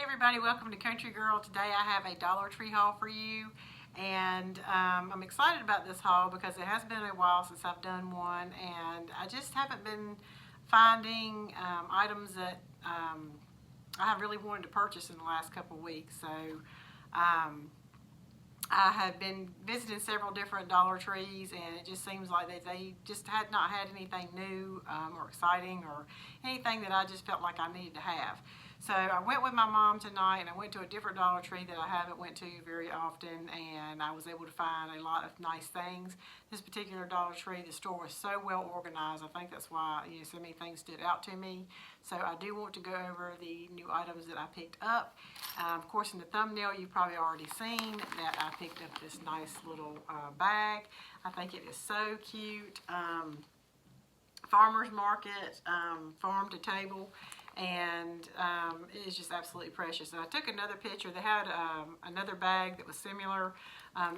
Hey everybody, welcome to Country Girl. Today I have a Dollar Tree haul for you, and I'm excited about this haul because it has been a while since I've done one, and I just haven't been finding items that I have really wanted to purchase in the last couple of weeks. So I have been visiting several different Dollar Trees, and it just seems like they just had not had anything new or exciting or anything that I just felt like I needed to have. So I went with my mom tonight, and I went to a different Dollar Tree that I haven't went to very often, and I was able to find a lot of nice things. This particular Dollar Tree, the store was so well organized. I think that's why so many things stood out to me. So I do want to go over the new items that I picked up. Of course, in the thumbnail, you've probably already seen that I picked up this nice little bag. I think it is so cute. Farmer's market, farm to table. And it is just absolutely precious. And I took another picture. They had another bag that was similar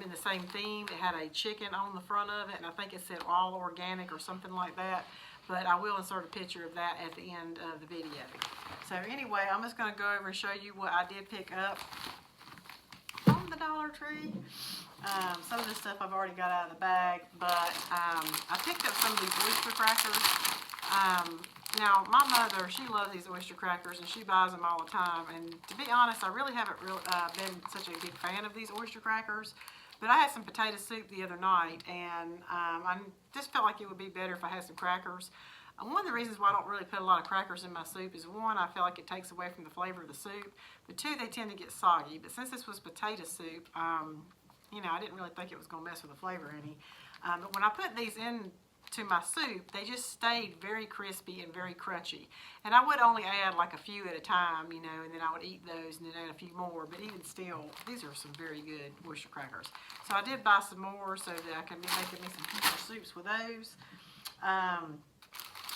in the same theme. It had a chicken on the front of it, and I think it said all organic or something like that. But I will insert a picture of that at the end of the video. So anyway, I'm just going to go over and show you what I did pick up from the Dollar Tree. Some of this stuff I've already got out of the bag, but I picked up some of these oyster crackers. Now, my mother, she loves these oyster crackers, and she buys them all the time. And to be honest, I really haven't been such a big fan of these oyster crackers. But I had some potato soup the other night, and I just felt like it would be better if I had some crackers. One of the reasons why I don't really put a lot of crackers in my soup is, one, I feel like it takes away from the flavor of the soup. But two, they tend to get soggy. But since this was potato soup, I didn't really think it was going to mess with the flavor any. But when I put these in to my soup, they just stayed very crispy and very crunchy. And I would only add like a few at a time, and then I would eat those and then add a few more. But even still, these are some very good oyster crackers. So I did buy some more so that I can be making me some future soups with those.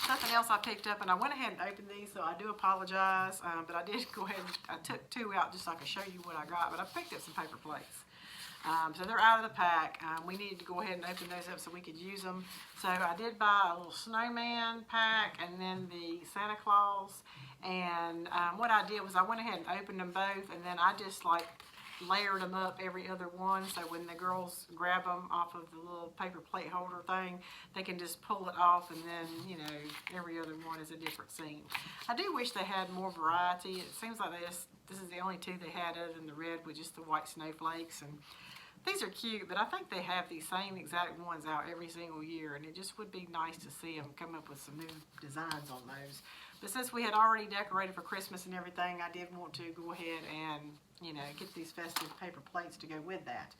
Something else I picked up, and I went ahead and opened these, so I do apologize. But I did go ahead and I took two out just so I could show you what I got. But I picked up some paper plates. So they're out of the pack. We needed to go ahead and open those up so we could use them. So I did buy a little snowman pack and then the Santa Claus. And what I did was I went ahead and opened them both, and then I just like layered them up every other one, so when the girls grab them off of the little paper plate holder thing, they can just pull it off, and then every other one is a different scene. I do wish they had more variety. It seems like this is the only two they had other than the red with just the white snowflakes. And these are cute, but I think they have these same exact ones out every single year, and it just would be nice to see them come up with some new designs on those. But since we had already decorated for Christmas and everything, I did want to go ahead and, get these festive paper plates to go with that.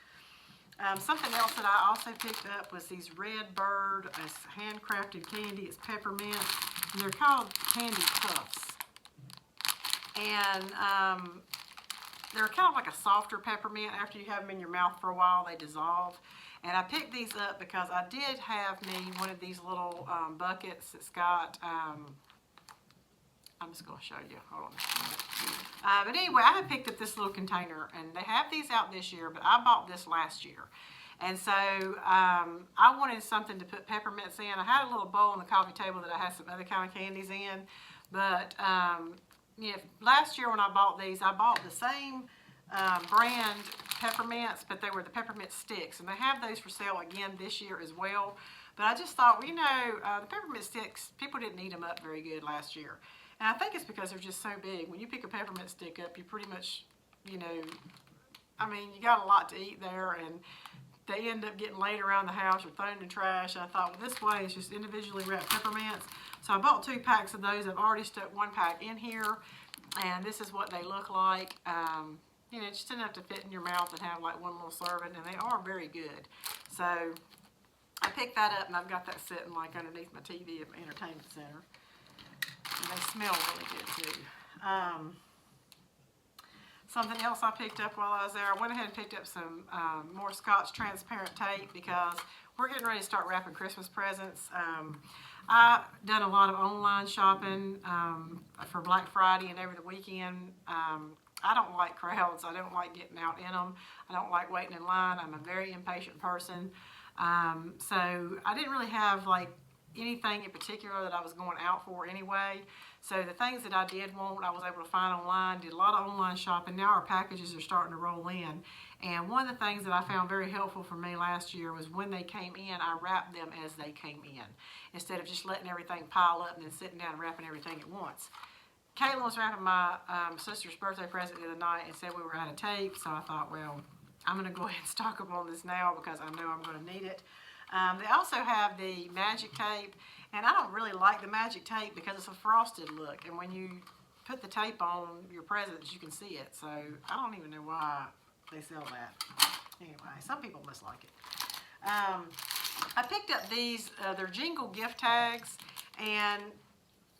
Something else that I also picked up was these Red Bird, it's handcrafted candy. It's peppermint, and they're called candy puffs. And they're kind of like a softer peppermint. After you have them in your mouth for a while, they dissolve. And I picked these up because I did have me one of these little buckets that's got, I'm just going to show you. Hold on a minute. But anyway, I had picked up this little container, and they have these out this year, but I bought this last year. And so I wanted something to put peppermints in. I had a little bowl on the coffee table that I had some other kind of candies in. But last year when I bought these, I bought the same brand peppermints, but they were the peppermint sticks. And they have those for sale again this year as well. But I just thought, the peppermint sticks, people didn't eat them up very good last year. And I think it's because they're just so big. When you pick a peppermint stick up, you pretty much, you got a lot to eat there, and they end up getting laid around the house or thrown in the trash. And I thought, well, this way it's just individually wrapped peppermints. So I bought 2 packs of those. I've already stuck 1 pack in here, and this is what they look like. Just enough to fit in your mouth and have like one little serving, and they are very good. So I picked that up, and I've got that sitting like underneath my TV at my entertainment center. And they smell really good too. Something else I picked up while I was there, I went ahead and picked up some more Scotch transparent tape because we're getting ready to start wrapping Christmas presents. I've done a lot of online shopping for Black Friday and over the weekend. I don't like crowds. I don't like getting out in them. I don't like waiting in line. I'm a very impatient person. So I didn't really have anything in particular that I was going out for anyway. So the things that I did want, I was able to find online, did a lot of online shopping. Now our packages are starting to roll in. And one of the things that I found very helpful for me last year was when they came in, I wrapped them as they came in, instead of just letting everything pile up and then sitting down and wrapping everything at once. Caitlin was wrapping my sister's birthday present the other night and said we were out of tape, so I thought, well, I'm going to go ahead and stock up on this now because I know I'm going to need it. They also have the magic tape, and I don't really like the magic tape because it's a frosted look, and when you put the tape on your presents, you can see it, so I don't even know why they sell that. Anyway, some people must like it. I picked up these, they're jingle gift tags, and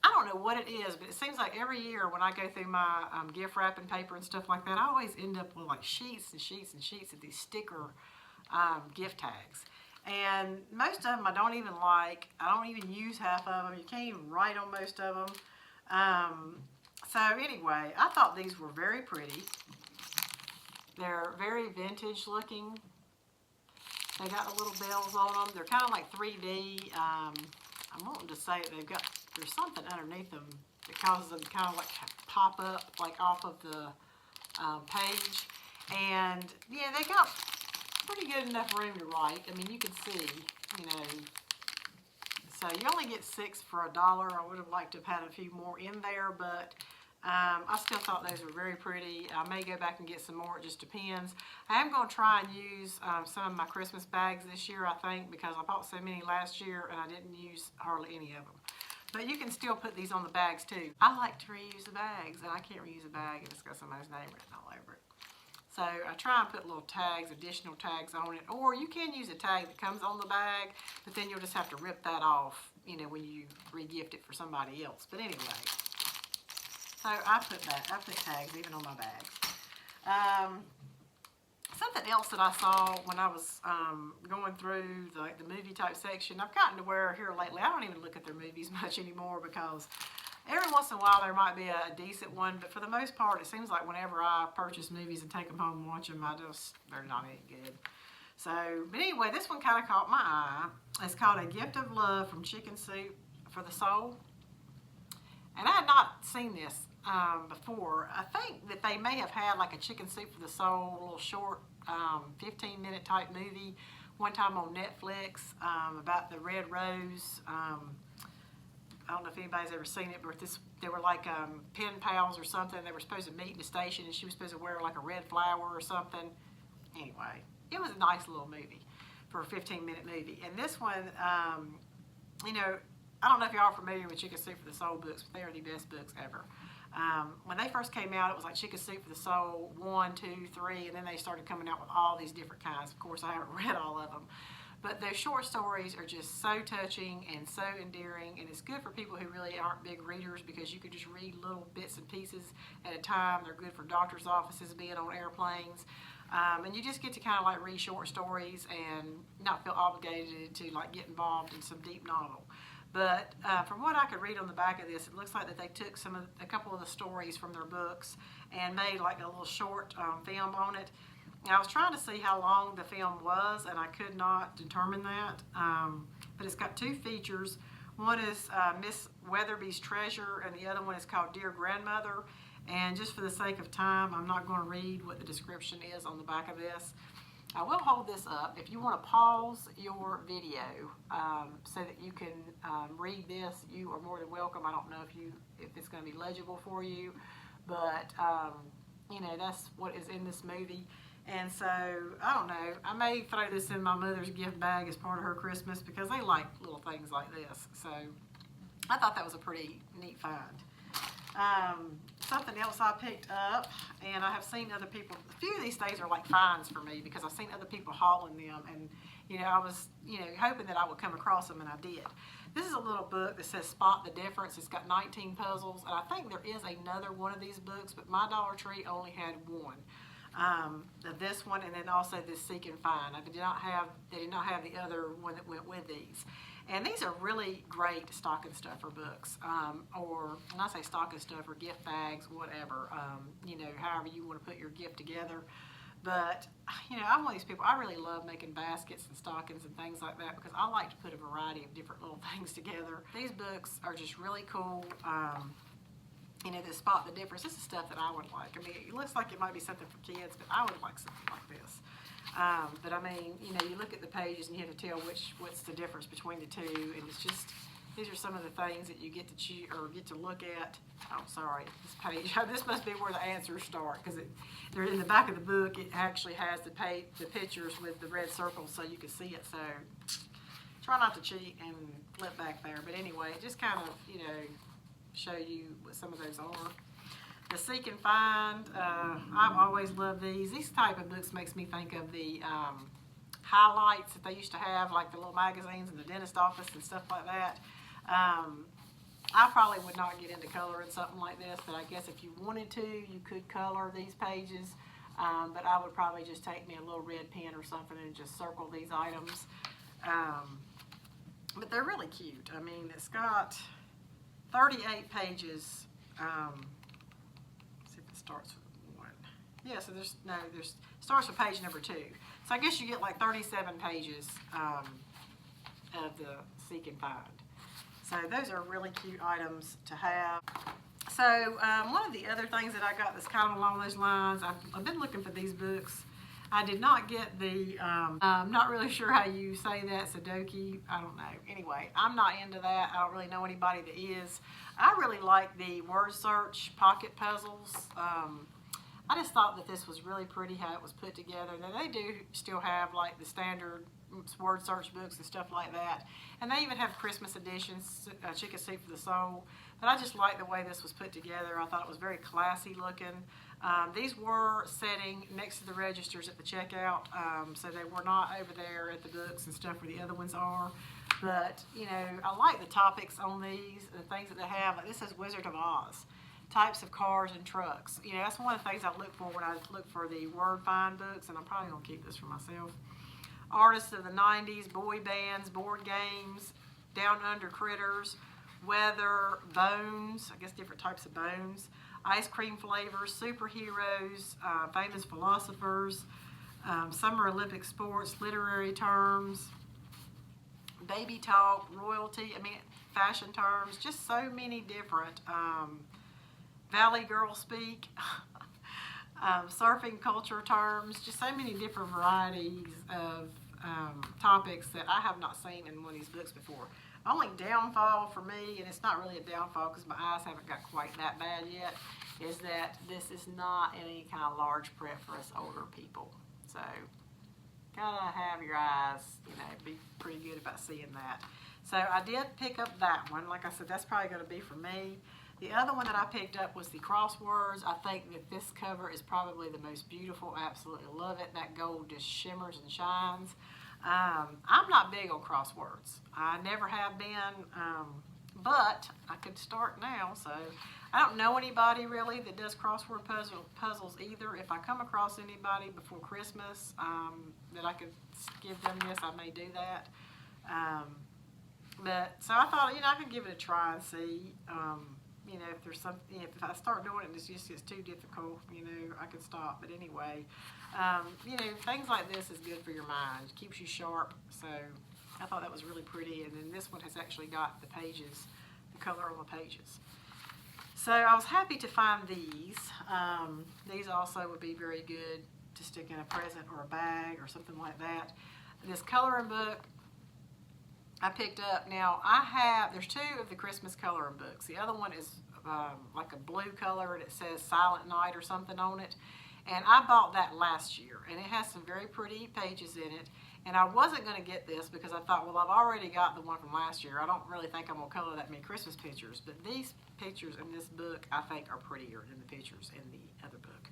I don't know what it is, but it seems like every year when I go through my gift wrapping paper and stuff like that, I always end up with like sheets and sheets and sheets of these sticker gift tags. And most of them I don't even like. I don't even use half of them. You can't even write on most of them. So anyway, I thought these were very pretty. They're very vintage looking. They got the little bells on them. They're kind of like 3D. I'm wanting to say there's something underneath them that causes them to kind of like pop up like off of the page. And yeah, they got pretty good enough room to write. I mean, you can see, you know. So you only get 6 for $1. I would have liked to have had a few more in there, but I still thought those were very pretty. I may go back and get some more. It just depends. I am going to try and use some of my Christmas bags this year, I think, because I bought so many last year and I didn't use hardly any of them. But you can still put these on the bags too. I like to reuse the bags, and I can't reuse a bag if it's got somebody's name written all over it. So I try and put little tags, additional tags on it, or you can use a tag that comes on the bag, but then you'll just have to rip that off, you know, when you re-gift it for somebody else. But anyway, so I put tags even on my bags. Something else that I saw when I was going through the movie type section, I've gotten to where here lately I don't even look at their movies much anymore because every once in a while there might be a decent one, but for the most part it seems like whenever I purchase movies and take them home and watch them, they're not any good. So, but anyway, this one kind of caught my eye. It's called A Gift of Love from Chicken Soup for the Soul. And I had not seen this before. I think that they may have had like a Chicken Soup for the Soul, a little short 15-minute type movie one time on Netflix about the Red Rose. I don't know if anybody's ever seen it, but they were like pen pals or something. They were supposed to meet in the station, and she was supposed to wear like a red flower or something. Anyway, it was a nice little movie for a 15-minute movie. And this one, you know, I don't know if y'all are familiar with Chicken Soup for the Soul books, but they are the best books ever. When they first came out, it was like Chicken Soup for the Soul 1, 2, 3, and then they started coming out with all these different kinds. Of course, I haven't read all of them. But those short stories are just so touching and so endearing, and it's good for people who really aren't big readers because you can just read little bits and pieces at a time. They're good for doctor's offices, being on airplanes. And you just get to kind of like read short stories and not feel obligated to like get involved in some deep novel. But from what I could read on the back of this, it looks like that they took a couple of the stories from their books and made like a little short film on it. And I was trying to see how long the film was, and I could not determine that. But it's got 2 features. One is Miss Weatherby's Treasure, and the other one is called Dear Grandmother. And just for the sake of time, I'm not going to read what the description is on the back of this. I will hold this up. If you want to pause your video so that you can read this, you are more than welcome. I don't know if it's going to be legible for you, but you know, that's what is in this movie. And so, I don't know, I may throw this in my mother's gift bag as part of her Christmas because they like little things like this. So, I thought that was a pretty neat find. Something else I picked up, and I have seen other people, a few of these things are like finds for me because I've seen other people hauling them, and you know, I was, you know, hoping that I would come across them, and I did. This is a little book that says Spot the Difference. It's got 19 puzzles, and I think there is another one of these books, but my Dollar Tree only had one. This one, and then also this Seek and Find. They did not have the other one that went with these. And these are really great stocking stuffer books, or when I say stocking stuffer, gift bags, whatever, you know, however you want to put your gift together. But, you know, I'm one of these people, I really love making baskets and stockings and things like that because I like to put a variety of different little things together. These books are just really cool. You know, to spot the difference. This is stuff that I would like. I mean, it looks like it might be something for kids, but I would like something like this. But I mean, you know, you look at the pages and you have to tell what's the difference between the two, and it's just, these are some of the things that you get to choose or get to look at. Oh, sorry, this page. This must be where the answers start because they're in the back of the book. It actually has the pictures with the red circles so you can see it. So try not to cheat and flip back there. But anyway, just kind of, you know, show you what some of those are. The Seek and Find, I've always loved these. These type of books makes me think of the highlights that they used to have, like the little magazines in the dentist office and stuff like that. I probably would not get into coloring something like this, but I guess if you wanted to, you could color these pages. But I would probably just take me a little red pen or something and just circle these items. But they're really cute. I mean, it's got 38 pages. Let's see if it starts with 1. Yeah, so there's starts with page number 2. So I guess you get like 37 pages of the Seek and Find. So those are really cute items to have. So one of the other things that I got that's kind of along those lines, I've been looking for these books. I did not get the, I'm not really sure how you say that, Sudoku, I don't know. Anyway, I'm not into that. I don't really know anybody that is. I really like the word search pocket puzzles. I just thought that this was really pretty how it was put together. Now they do still have like the standard word search books and stuff like that. And they even have Christmas editions, Chicken Soup for the Soul. But I just like the way this was put together. I thought it was very classy looking. These were sitting next to the registers at the checkout, so they were not over there at the books and stuff where the other ones are. But, you know, I like the topics on these, the things that they have. Like this says Wizard of Oz, types of cars and trucks. You know, that's one of the things I look for when I look for the word find books, and I'm probably going to keep this for myself. Artists of the 90s, boy bands, board games, down under critters, weather, bones, I guess different types of bones, ice cream flavors, superheroes, famous philosophers, Summer Olympic sports, literary terms, baby talk, royalty, I mean, fashion terms, just so many different, Valley Girl speak, surfing culture terms, just so many different varieties of topics that I have not seen in one of these books before. Only downfall for me, and it's not really a downfall because my eyes haven't got quite that bad yet, is that this is not any kind of large print for us older people. So, gotta have your eyes, you know, be pretty good about seeing that. So I did pick up that one. Like I said, that's probably going to be for me. The other one that I picked up was the crosswords. I think that this cover is probably the most beautiful. I absolutely love it. That gold just shimmers and shines. I'm not big on crosswords. I never have been, but I could start now. So I don't know anybody really that does crossword puzzles either. If I come across anybody before Christmas that I could give them this, I may do that. But so I thought, you know, I could give it a try and see. You know, if there's something, if I start doing it and it just gets too difficult, you know, I could stop. But anyway, you know, things like this is good for your mind. It keeps you sharp. So I thought that was really pretty. And then this one has actually got the pages, the color on the pages. So I was happy to find these. These also would be very good to stick in a present or a bag or something like that. This coloring book I picked up. Now there's 2 of the Christmas coloring books. The other one is like a blue color and it says Silent Night or something on it. And I bought that last year and it has some very pretty pages in it. And I wasn't going to get this because I thought, well, I've already got the one from last year. I don't really think I'm going to color that many Christmas pictures. But these pictures in this book I think are prettier than the pictures in the other book.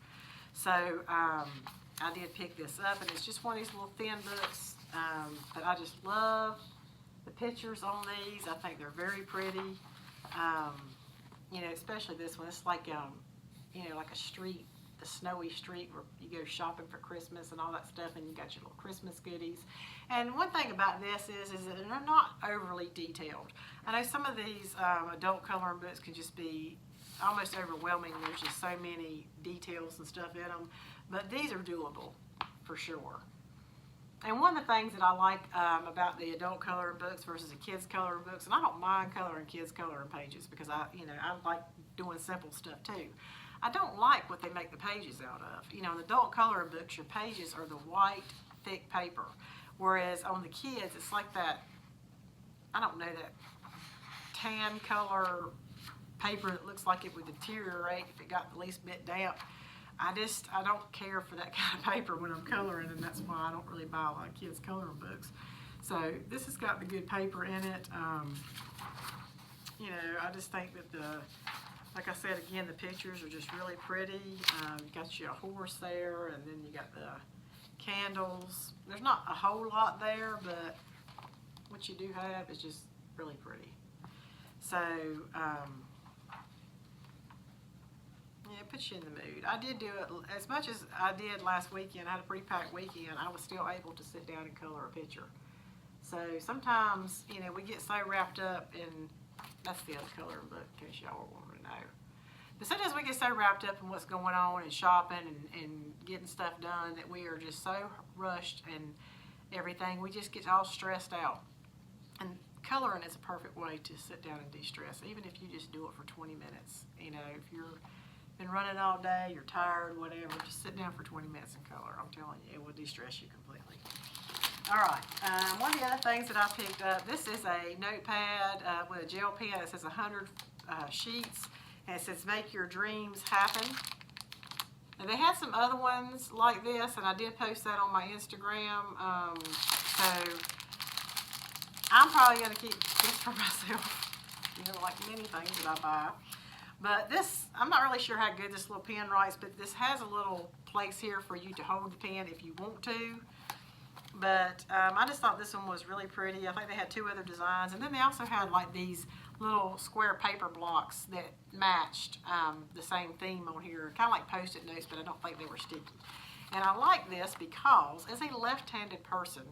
So I did pick this up and it's just one of these little thin books. But I just love the pictures on these. I think they're very pretty. You know, especially this one. It's like, you know, like a street, the snowy street where you go shopping for Christmas and all that stuff, and you got your little Christmas goodies. And one thing about this is that they're not overly detailed. I know some of these adult coloring books can just be almost overwhelming. There's just so many details and stuff in them. But these are doable, for sure. And one of the things that I like about the adult coloring books versus the kids coloring books, and I don't mind coloring kids coloring pages because I like doing simple stuff too. I don't like what they make the pages out of. In adult coloring books, your pages are the white, thick paper. Whereas on the kids, it's like that, I don't know, that tan color paper that looks like it would deteriorate if it got the least bit damp. I don't care for that kind of paper when I'm coloring, and that's why I don't really buy a lot of kids coloring books. So this has got the good paper in it. I just think that like I said again, the pictures are just really pretty. You got you a horse there, and then you got the candles. There's not a whole lot there, but what you do have is just really pretty. So, it puts you in the mood. I did do it as much as I did last weekend. I had a pretty packed weekend. I was still able to sit down and color a picture. So sometimes, we get so wrapped up in, that's the other coloring book in case y'all want to know. But sometimes we get so wrapped up in what's going on and shopping and getting stuff done that we are just so rushed and everything. We just get all stressed out. And coloring is a perfect way to sit down and de-stress, even if you just do it for 20 minutes. If you're been running all day, you're tired, whatever, just sit down for 20 minutes and color. I'm telling you, it will de-stress you completely. All right, one of the other things that I picked up, this is a notepad with a gel pen. It says 100 sheets, and it says make your dreams happen. And they had some other ones like this, and I did post that on my Instagram. So I'm probably going to keep this for myself, like many things that I buy. But this, I'm not really sure how good this little pen writes, but this has a little place here for you to hold the pen if you want to. But I just thought this one was really pretty. I think they had two other designs. And then they also had like these little square paper blocks that matched the same theme on here. Kind of like Post-it notes, but I don't think they were sticky. And I like this because as a left-handed person,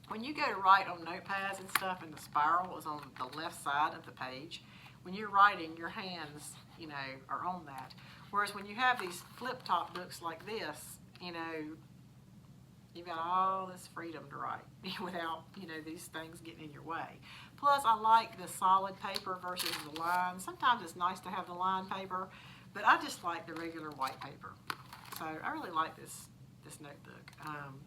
when you go to write on notepads and stuff and the spiral is on the left side of the page, when you're writing, your hands, are on that. Whereas when you have these flip-top books like this, you've got all this freedom to write without, these things getting in your way. Plus, I like the solid paper versus the line. Sometimes it's nice to have the line paper, but I just like the regular white paper. So I really like this notebook.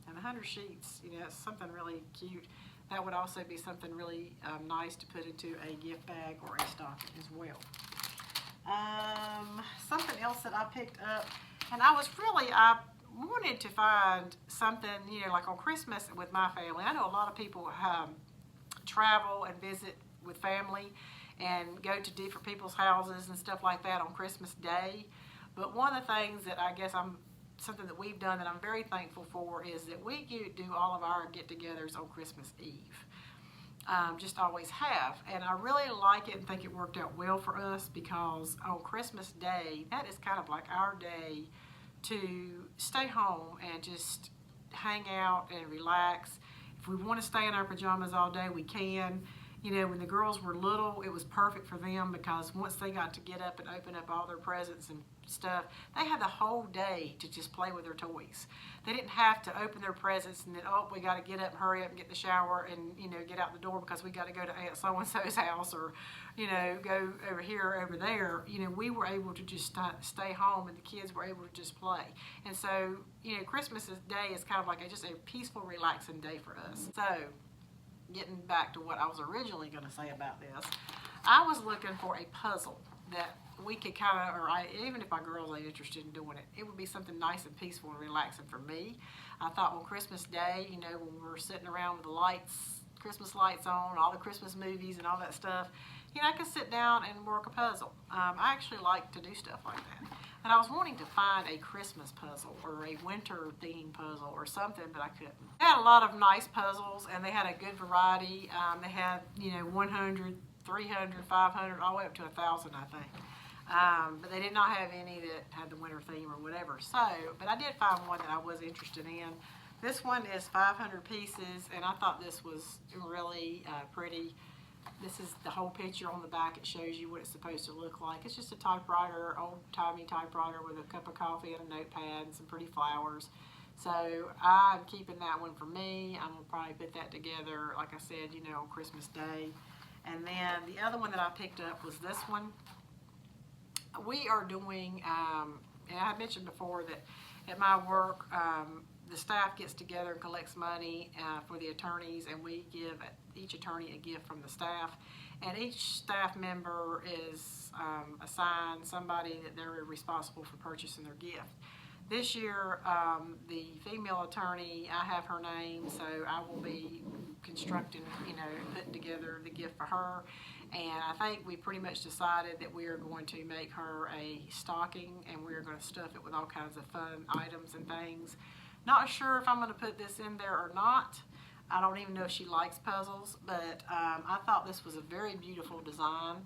And 100 sheets, it's something really cute. That would also be something really nice to put into a gift bag or a stocking as well. Something else that I picked up, and I wanted to find something, like on Christmas with my family. I know a lot of people travel and visit with family and go to different people's houses and stuff like that on Christmas Day. But one of the things that I guess something that we've done that I'm very thankful for is that we do all of our get-togethers on Christmas Eve. Just always have. And I really like it and think it worked out well for us because on Christmas Day, that is kind of like our day to stay home and just hang out and relax. If we want to stay in our pajamas all day, we can. When the girls were little, it was perfect for them because once they got to get up and open up all their presents and stuff, they had the whole day to just play with their toys. They didn't have to open their presents and then, we got to get up and hurry up and get in the shower and, get out the door because we got to go to Aunt so-and-so's house or, go over here or over there. We were able to just stay home and the kids were able to just play. And so, Christmas Day is kind of like just a peaceful, relaxing day for us. So, getting back to what I was originally going to say about this, I was looking for a puzzle that we could even if my girls ain't interested in doing it, it would be something nice and peaceful and relaxing for me. I thought on Christmas Day, when we're sitting around with the lights, Christmas lights on, all the Christmas movies and all that stuff, I could sit down and work a puzzle. I actually like to do stuff like that. And I was wanting to find a Christmas puzzle or a winter theme puzzle or something, but I couldn't. They had a lot of nice puzzles and they had a good variety. They had, 100, 300, 500, all the way up to 1,000, I think. But they did not have any that had the winter theme or whatever. But I did find one that I was interested in. This one is 500 pieces, and I thought this was really pretty. This is the whole picture on the back. It shows you what it's supposed to look like. It's just a typewriter, old-timey typewriter with a cup of coffee and a notepad and some pretty flowers. So I'm keeping that one for me. I'm going to probably put that together, like I said, you know, on Christmas Day. And then the other one that I picked up was this one. We are doing, and I mentioned before that at my work, the staff gets together and collects money for the attorneys, and we give each attorney a gift from the staff. And each staff member is assigned somebody that they're responsible for purchasing their gift. This year, the female attorney, I have her name, so I will be constructing, you know, putting together the gift for her. And I think we pretty much decided that we are going to make her a stocking, and we're going to stuff it with all kinds of fun items and things. Not sure if I'm going to put this in there or not. I don't even know if she likes puzzles, but I thought this was a very beautiful design.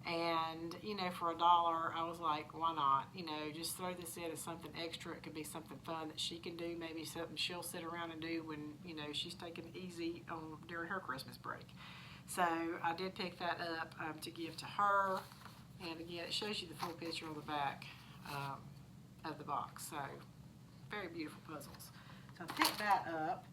And, you know, for $1, I was like, why not? You know, just throw this in as something extra. It could be something fun that she can do, maybe something she'll sit around and do when, you know, she's taking it easy during her Christmas break. So I did pick that up to give to her. And again, it shows you the full picture on the back of the box. So very beautiful puzzles. So I picked that up.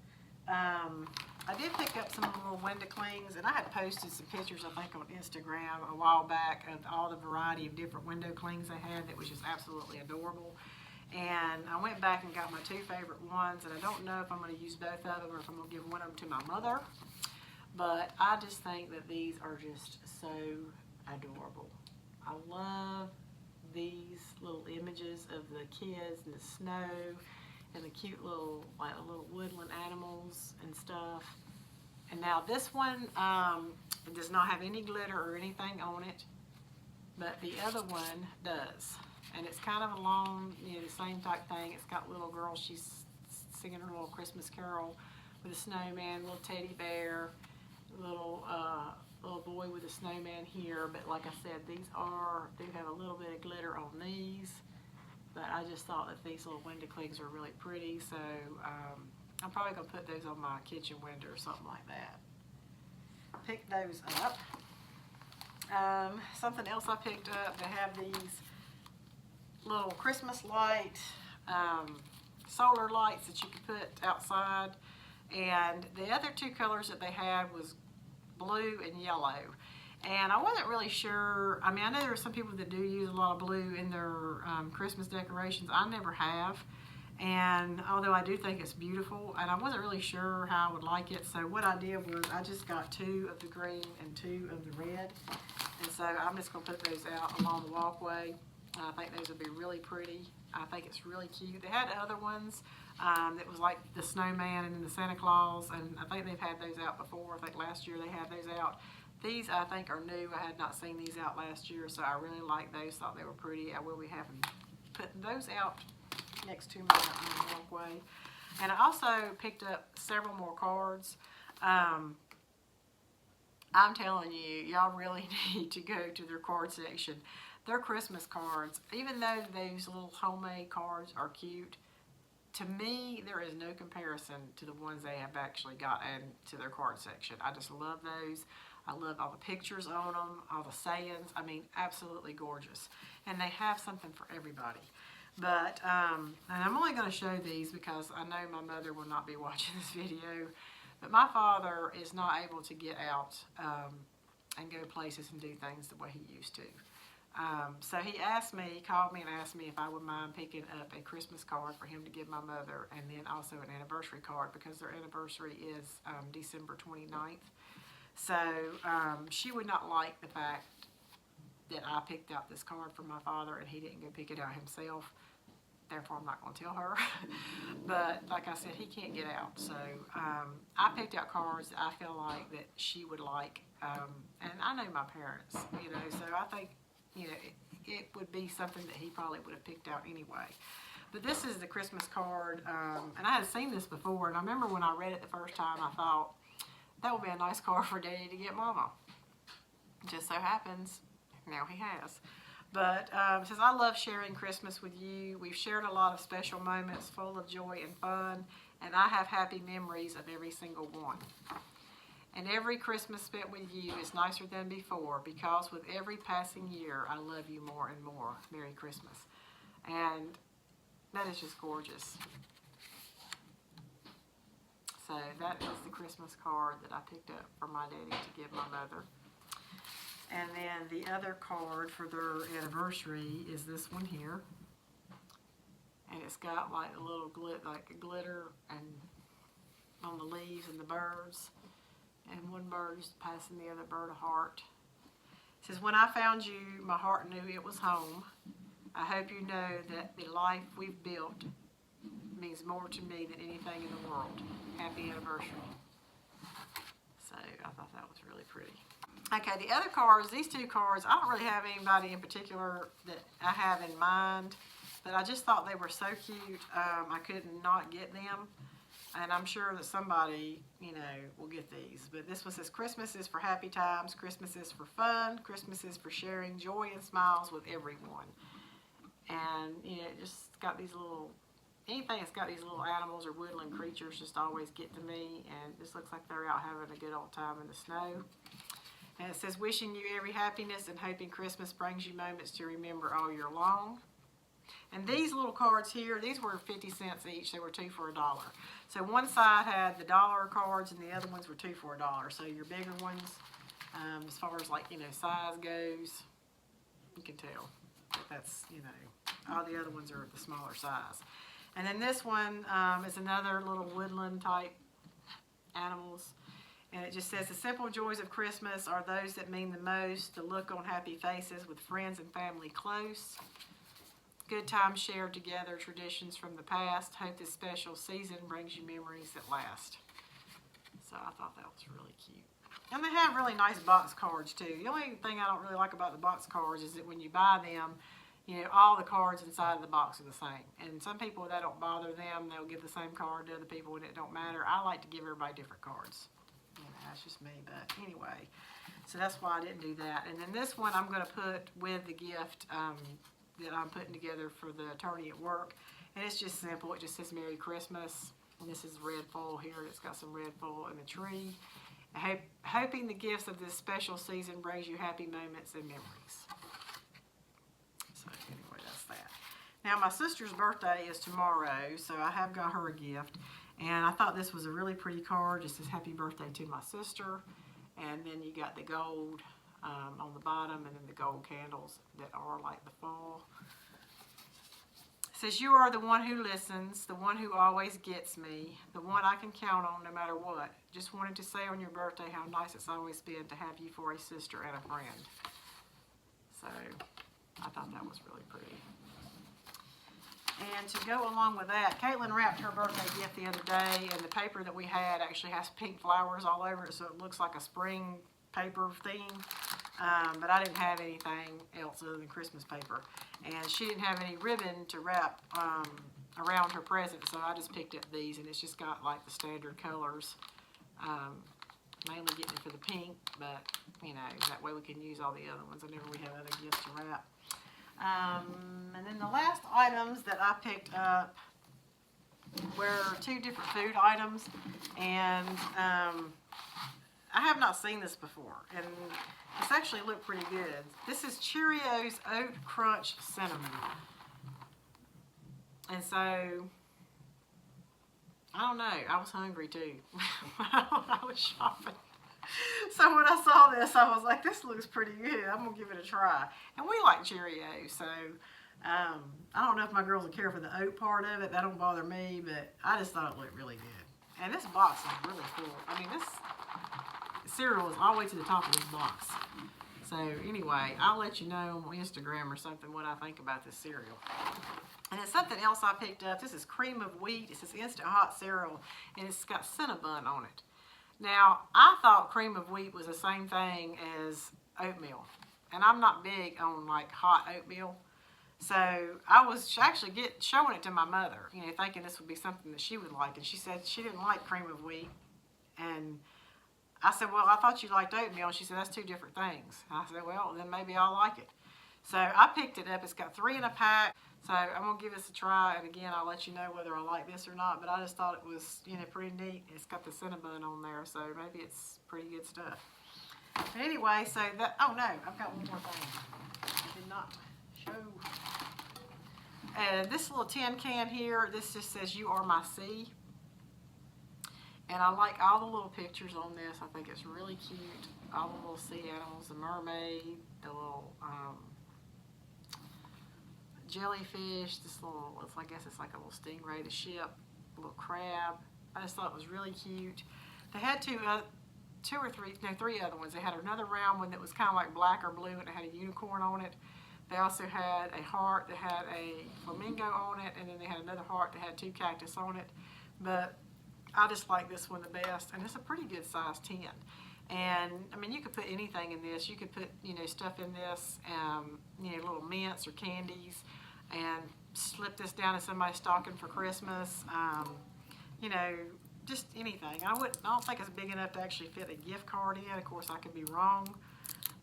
I did pick up some little window clings, and I had posted some pictures, I think, on Instagram a while back of all the variety of different window clings they had that was just absolutely adorable. And I went back and got my two favorite ones, and I don't know if I'm going to use both of them or if I'm going to give one of them to my mother. But I just think that these are just so adorable. I love these little images of the kids and the snow and the cute little, like little woodland animals and stuff. And now this one, it does not have any glitter or anything on it, but the other one does. And it's kind of along, you know, the same type thing. It's got little girl, she's singing her little Christmas carol with a snowman, little teddy bear, little boy with a snowman here. But like I said, these do have a little bit of glitter on these. But I just thought that these little window clings are really pretty, so I'm probably going to put those on my kitchen window or something like that. Pick those up. Something else I picked up, they have these little Christmas light, solar lights that you can put outside. And the other two colors that they had was blue and yellow. And I wasn't really sure. I mean, I know there are some people that do use a lot of blue in their Christmas decorations. I never have. And although I do think it's beautiful, and I wasn't really sure how I would like it. So what I did was I just got 2 of the green and 2 of the red. And so I'm just going to put those out along the walkway. I think those would be really pretty. I think it's really cute. They had other ones that was like the snowman and then the Santa Claus. And I think they've had those out before. I think last year they had those out. These, I think, are new. I had not seen these out last year, so I really like those. Thought they were pretty. I will be putting those out next to my walkway. And I also picked up several more cards. I'm telling you, y'all really need to go to their card section. Their Christmas cards, even though those little homemade cards are cute, to me, there is no comparison to the ones they have actually got added to their card section. I just love those. I love all the pictures on them, all the sayings. I mean, absolutely gorgeous. And they have something for everybody. But, and I'm only going to show these because I know my mother will not be watching this video. But my father is not able to get out and go places and do things the way he used to. So he called me and asked me if I would mind picking up a Christmas card for him to give my mother, and then also an anniversary card because their anniversary is December 29th. So she would not like the fact that I picked out this card for my father and he didn't go pick it out himself. Therefore, I'm not going to tell her. But like I said, he can't get out. So I picked out cards that I feel like that she would like. And I know my parents, you know, so I think, you know, it would be something that he probably would have picked out anyway. But this is the Christmas card. And I had seen this before. And I remember when I read it the first time, I thought, that would be a nice card for Daddy to get Mama. Just so happens, now he has. But it says, I love sharing Christmas with you. We've shared a lot of special moments full of joy and fun, and I have happy memories of every single one. And every Christmas spent with you is nicer than before, because with every passing year, I love you more and more. Merry Christmas. And that is just gorgeous. So that is the Christmas card that I picked up for my daddy to give my mother. And then the other card for their anniversary is this one here. And it's got like a little glitter and on the leaves and the birds. And one bird is passing the other bird a heart. It says, when I found you, my heart knew it was home. I hope you know that the life we've built means more to me than anything in the world. Happy anniversary. So I thought that was really pretty. Okay, the other cards, these two cards, I don't really have anybody in particular that I have in mind, but I just thought they were so cute. I couldn't not get them. And I'm sure that somebody, you know, will get these. But this one says, Christmas is for happy times. Christmas is for fun. Christmas is for sharing joy and smiles with everyone. And, you know, it just got these little, anything that's got these little animals or woodland creatures just always get to me. And it just looks like they're out having a good old time in the snow. And it says, wishing you every happiness and hoping Christmas brings you moments to remember all year long. And these little cards here, these were 50 cents each. They were 2 for $1. So one side had the dollar cards and the other ones were 2 for $1. So your bigger ones, as far as like, you know, size goes, you can tell that that's, you know, all the other ones are the smaller size. And then this one is another little woodland type animals. And it just says, the simple joys of Christmas are those that mean the most, the look on happy faces with friends and family close. Good times shared together, traditions from the past. Hope this special season brings you memories that last. So I thought that was really cute. And they have really nice box cards too. The only thing I don't really like about the box cards is that when you buy them, you know, all the cards inside of the box are the same. And some people, that don't bother them. They'll give the same card to other people and it don't matter. I like to give everybody different cards. You know, that's just me, but anyway. So that's why I didn't do that. And then this one I'm going to put with the gift that I'm putting together for the attorney at work. And it's just simple. It just says Merry Christmas. And this is red foil here. It's got some red foil in the tree. Hoping the gifts of this special season brings you happy moments and memories. So anyway, that's that. Now my sister's birthday is tomorrow, so I have got her a gift. And I thought this was a really pretty card. It says happy birthday to my sister. And then you got the gold on the bottom, and then the gold candles that are like the fall. It says, you are the one who listens, the one who always gets me, the one I can count on no matter what. Just wanted to say on your birthday how nice it's always been to have you for a sister and a friend. So I thought that was really pretty. And to go along with that, Caitlin wrapped her birthday gift the other day, and the paper that we had actually has pink flowers all over it, so it looks like a spring paper theme. But I didn't have anything else other than Christmas paper. And she didn't have any ribbon to wrap around her present, so I just picked up these, and it's just got like the standard colors. Mainly getting it for the pink, but you know, that way we can use all the other ones whenever we have other gifts to wrap. And then the last items that I picked up were 2 different food items, and I have not seen this before, and this actually looked pretty good. This is Cheerios Oat Crunch Cinnamon. And so, I don't know, I was hungry too when I was shopping. So when I saw this, I was like, this looks pretty good. I'm going to give it a try. And we like Cheerios, so I don't know if my girls will care for the oat part of it. That don't bother me, but I just thought it looked really good. And this box is really cool. I mean, this cereal is all the way to the top of this box. So anyway, I'll let you know on Instagram or something what I think about this cereal. And then something else I picked up. This is cream of wheat. It says instant hot cereal, and it's got Cinnabon on it. Now, I thought cream of wheat was the same thing as oatmeal. And I'm not big on like hot oatmeal. So I was actually showing it to my mother, you know, thinking this would be something that she would like. And she said she didn't like cream of wheat. And I said, well, I thought you liked oatmeal. And she said, that's 2 different things. And I said, well, then maybe I'll like it. So I picked it up. It's got 3 in a pack. So I'm going to give this a try, and again, I'll let you know whether I like this or not, but I just thought it was, you know, pretty neat. It's got the cinnamon on there, so maybe it's pretty good stuff. But anyway, so that, oh no, I've got one more thing. I did not show. And this little tin can here, this just says, "You are my sea." And I like all the little pictures on this. I think it's really cute. All the little sea animals, the mermaid, the little jellyfish, this little, I guess it's like a little stingray, the ship, a little crab. I just thought it was really cute. They had three other ones. They had another round one that was kind of like black or blue, and it had a unicorn on it. They also had a heart that had a flamingo on it, and then they had another heart that had 2 cactus on it. But I just like this one the best, and it's a pretty good size tin. And I mean, you could put anything in this. You could put, you know, stuff in this, you know, little mints or candies, and slip this down in somebody's stocking for Christmas. You know, just anything. I don't think it's big enough to actually fit a gift card in. Of course, I could be wrong,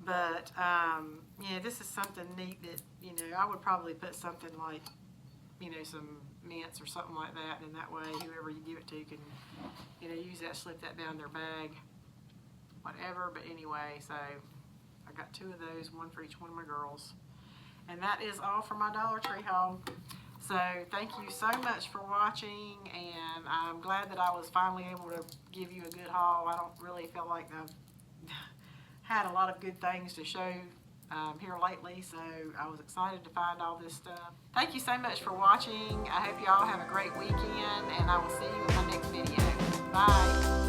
but yeah, this is something neat that, you know, I would probably put something like, you know, some mints or something like that, and that way whoever you give it to can, you know, use that, slip that down their bag, whatever. But anyway, so I got 2 of those, one for each one of my girls. And that is all for my Dollar Tree haul. So thank you so much for watching, and I'm glad that I was finally able to give you a good haul. I don't really feel like I've had a lot of good things to show here lately, so I was excited to find all this stuff. Thank you so much for watching. I hope you all have a great weekend, and I will see you in my next video. Bye.